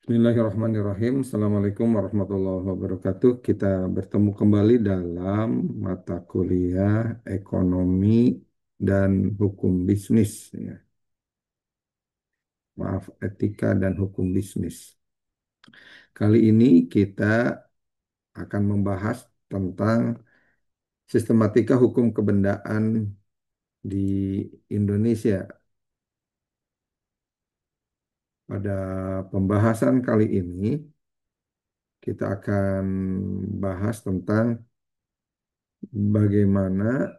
Bismillahirrahmanirrahim. Assalamualaikum warahmatullahi wabarakatuh. Kita bertemu kembali dalam mata kuliah ekonomi dan hukum bisnis. Ya. Maaf, etika dan hukum bisnis. Kali ini kita akan membahas tentang sistematika hukum kebendaan di Indonesia. Pada pembahasan kali ini, kita akan bahas tentang bagaimana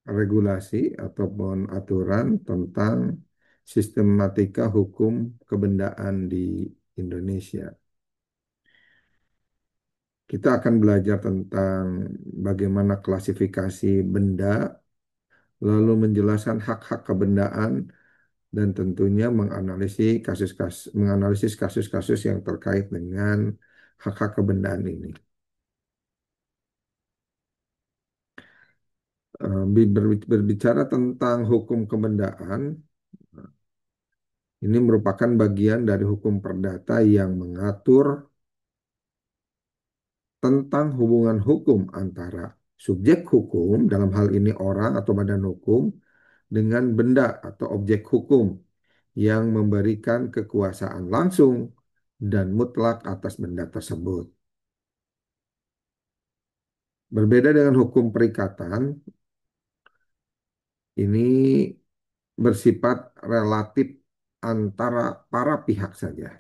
regulasi ataupun aturan tentang sistematika hukum kebendaan di Indonesia. Kita akan belajar tentang bagaimana klasifikasi benda, lalu menjelaskan hak-hak kebendaan, dan tentunya menganalisis kasus-kasus yang terkait dengan hak-hak kebendaan ini. Berbicara tentang hukum kebendaan, ini merupakan bagian dari hukum perdata yang mengatur tentang hubungan hukum antara subjek hukum, dalam hal ini orang atau badan hukum, dengan benda atau objek hukum yang memberikan kekuasaan langsung dan mutlak atas benda tersebut. Berbeda dengan hukum perikatan, ini bersifat relatif antara para pihak saja.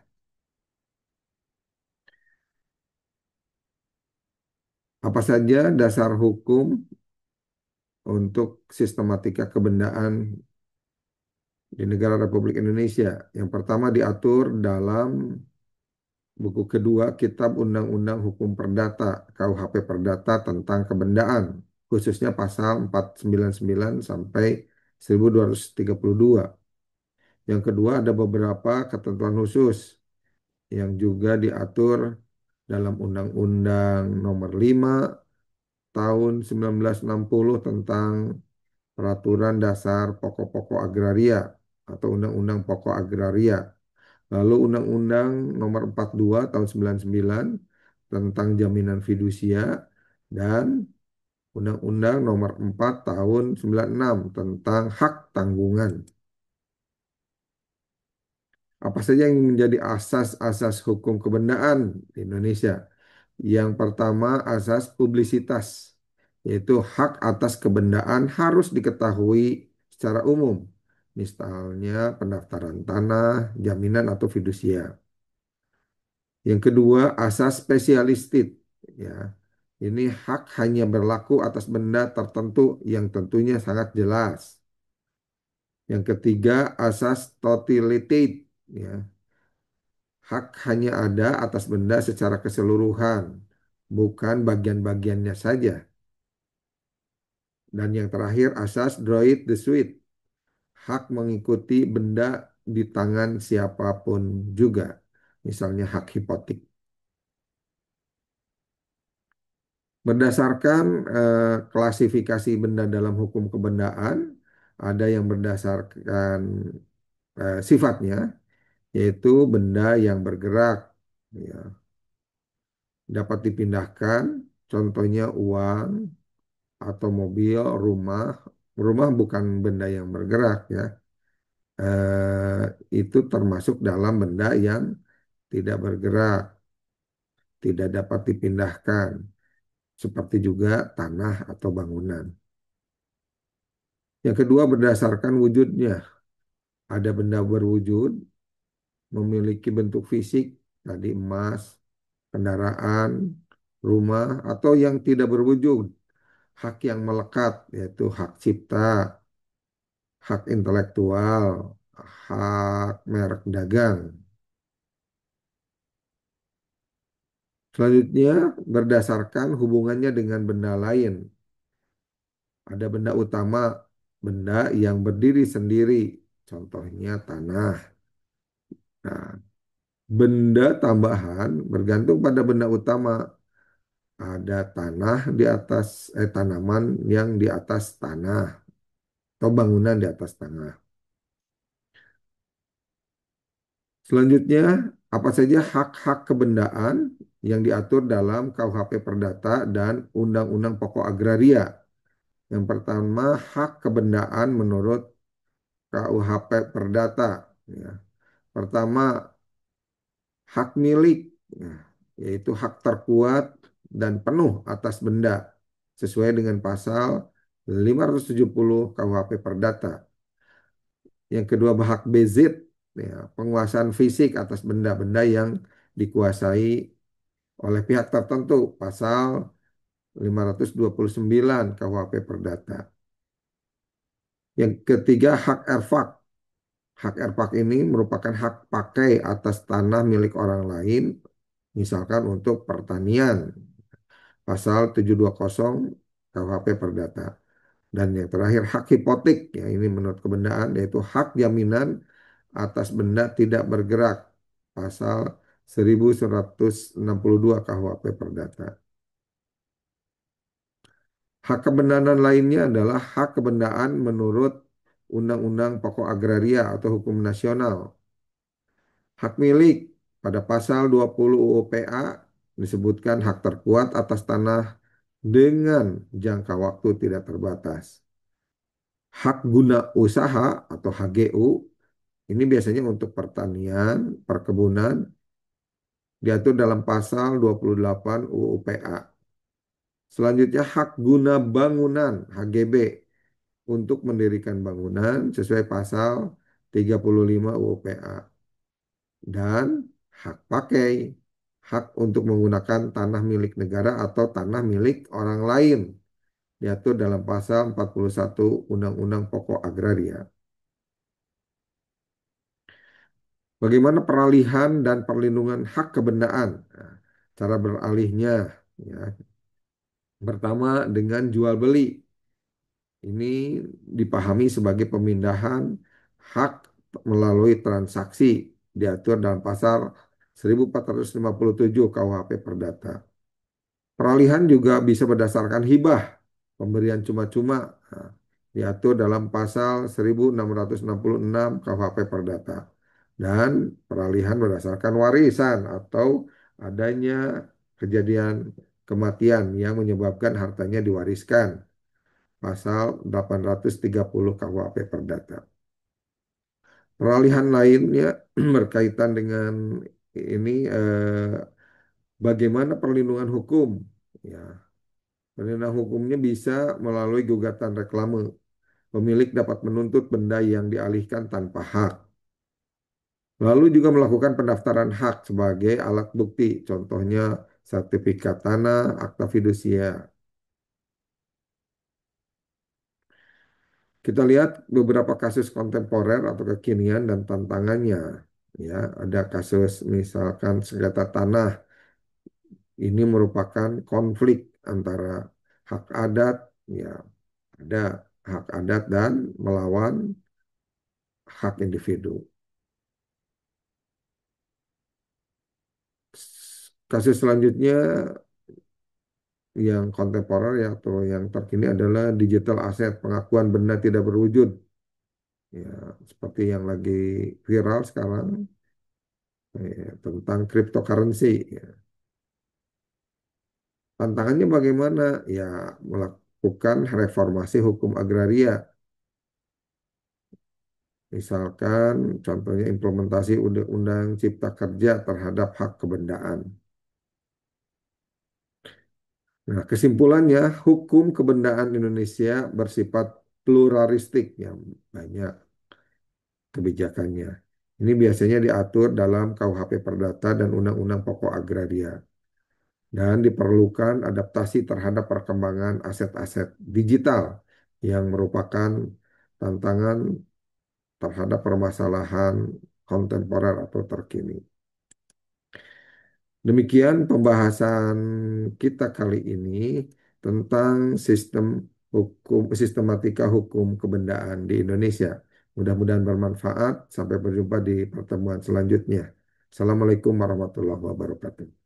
Apa saja dasar hukum untuk sistematika kebendaan di negara Republik Indonesia? Yang pertama diatur dalam buku kedua Kitab Undang-Undang Hukum Perdata (KUHP Perdata) tentang kebendaan, khususnya pasal 499 sampai 1232. Yang kedua ada beberapa ketentuan khusus yang juga diatur dalam Undang-Undang Nomor 5 Tahun 1960 tentang Peraturan Dasar Pokok-Pokok Agraria atau Undang-Undang Pokok Agraria. Lalu Undang-Undang Nomor 42 Tahun 99 tentang Jaminan Fidusia dan Undang-Undang Nomor 4 Tahun 96 tentang Hak Tanggungan. Apa saja yang menjadi asas-asas hukum kebendaan di Indonesia? Yang pertama, asas publisitas, yaitu hak atas kebendaan harus diketahui secara umum. Misalnya pendaftaran tanah, jaminan atau fidusia. Yang kedua, asas spesialistik, ya. Ini hak hanya berlaku atas benda tertentu yang tentunya sangat jelas. Yang ketiga, asas totalitate, ya. Hak hanya ada atas benda secara keseluruhan, bukan bagian-bagiannya saja. Dan yang terakhir, asas droit de suite. Hak mengikuti benda di tangan siapapun juga. Misalnya hak hipotek. Berdasarkan klasifikasi benda dalam hukum kebendaan, ada yang berdasarkan sifatnya, yaitu benda yang bergerak, ya, dapat dipindahkan, contohnya uang atau mobil, rumah. Rumah bukan benda yang bergerak, ya. Itu termasuk dalam benda yang tidak bergerak, tidak dapat dipindahkan, seperti juga tanah atau bangunan. Yang kedua berdasarkan wujudnya. Ada benda berwujud, memiliki bentuk fisik, tadi emas, kendaraan, rumah, atau yang tidak berwujud. Hak yang melekat, yaitu hak cipta, hak intelektual, hak merek dagang. Selanjutnya, berdasarkan hubungannya dengan benda lain. Ada benda utama, benda yang berdiri sendiri, contohnya tanah. Nah, benda tambahan bergantung pada benda utama. Ada tanah di atas, tanaman yang di atas tanah, atau bangunan di atas tanah. Selanjutnya, Apa saja hak-hak kebendaan yang diatur dalam KUHP Perdata dan Undang-Undang Pokok Agraria? Yang pertama, hak kebendaan menurut KUHP Perdata. Ya. Pertama, hak milik, ya, yaitu hak terkuat dan penuh atas benda sesuai dengan pasal 570 KUHP Perdata. Yang kedua, hak bezit, ya, penguasaan fisik atas benda-benda yang dikuasai oleh pihak tertentu, pasal 529 KUHP Perdata. Yang ketiga, hak erfak. Hak erfak ini merupakan hak pakai atas tanah milik orang lain, misalkan untuk pertanian, pasal 720 KUHP Perdata. Dan yang terakhir, hak hipotek, ya ini menurut kebendaan, yaitu hak jaminan atas benda tidak bergerak, pasal 1162 KUHP Perdata. Hak kebendaan lainnya adalah hak kebendaan menurut Undang-Undang Pokok Agraria atau Hukum Nasional. Hak milik pada pasal 20 UU PA disebutkan hak terkuat atas tanah dengan jangka waktu tidak terbatas. Hak guna usaha atau HGU ini biasanya untuk pertanian, perkebunan diatur dalam pasal 28 UU PA. Selanjutnya hak guna bangunan HGB untuk mendirikan bangunan sesuai pasal 35 UU PA dan hak pakai, hak untuk menggunakan tanah milik negara atau tanah milik orang lain diatur dalam pasal 41 Undang-Undang Pokok Agraria. Bagaimana peralihan dan perlindungan hak kebendaan? Nah, cara beralihnya, ya, pertama dengan jual beli. Ini dipahami sebagai pemindahan hak melalui transaksi diatur dalam pasal 1457 KUHP Perdata. Peralihan juga bisa berdasarkan hibah, pemberian cuma-cuma, nah, diatur dalam pasal 1666 KUHP Perdata. Dan peralihan berdasarkan warisan atau adanya kejadian kematian yang menyebabkan hartanya diwariskan. Pasal 830 KUHP Perdata. Peralihan lainnya berkaitan dengan ini bagaimana perlindungan hukum. Ya, perlindungan hukumnya bisa melalui gugatan reklame. Pemilik dapat menuntut benda yang dialihkan tanpa hak. Lalu juga melakukan pendaftaran hak sebagai alat bukti, contohnya sertifikat tanah, akta fidusia. Kita lihat beberapa kasus kontemporer atau kekinian dan tantangannya. Ya, ada kasus misalkan sengketa tanah. Ini merupakan konflik antara hak adat, ya, ada hak adat dan melawan hak individu. Kasus selanjutnya yang kontemporer ya atau yang terkini adalah digital aset, pengakuan benda tidak berwujud. Ya, seperti yang lagi viral sekarang, tentang cryptocurrency. Ya. Tantangannya bagaimana? Ya, melakukan reformasi hukum agraria. Misalkan contohnya implementasi Undang-Undang Cipta Kerja terhadap hak kebendaan. Nah, kesimpulannya, hukum kebendaan Indonesia bersifat pluralistik yang banyak kebijakannya. Ini biasanya diatur dalam KUHP Perdata dan Undang-Undang Pokok Agraria. Dan diperlukan adaptasi terhadap perkembangan aset-aset digital yang merupakan tantangan terhadap permasalahan kontemporer atau terkini. Demikian pembahasan kita kali ini tentang sistematika hukum kebendaan di Indonesia. Mudah-mudahan bermanfaat. Sampai berjumpa di pertemuan selanjutnya. Assalamualaikum warahmatullahi wabarakatuh.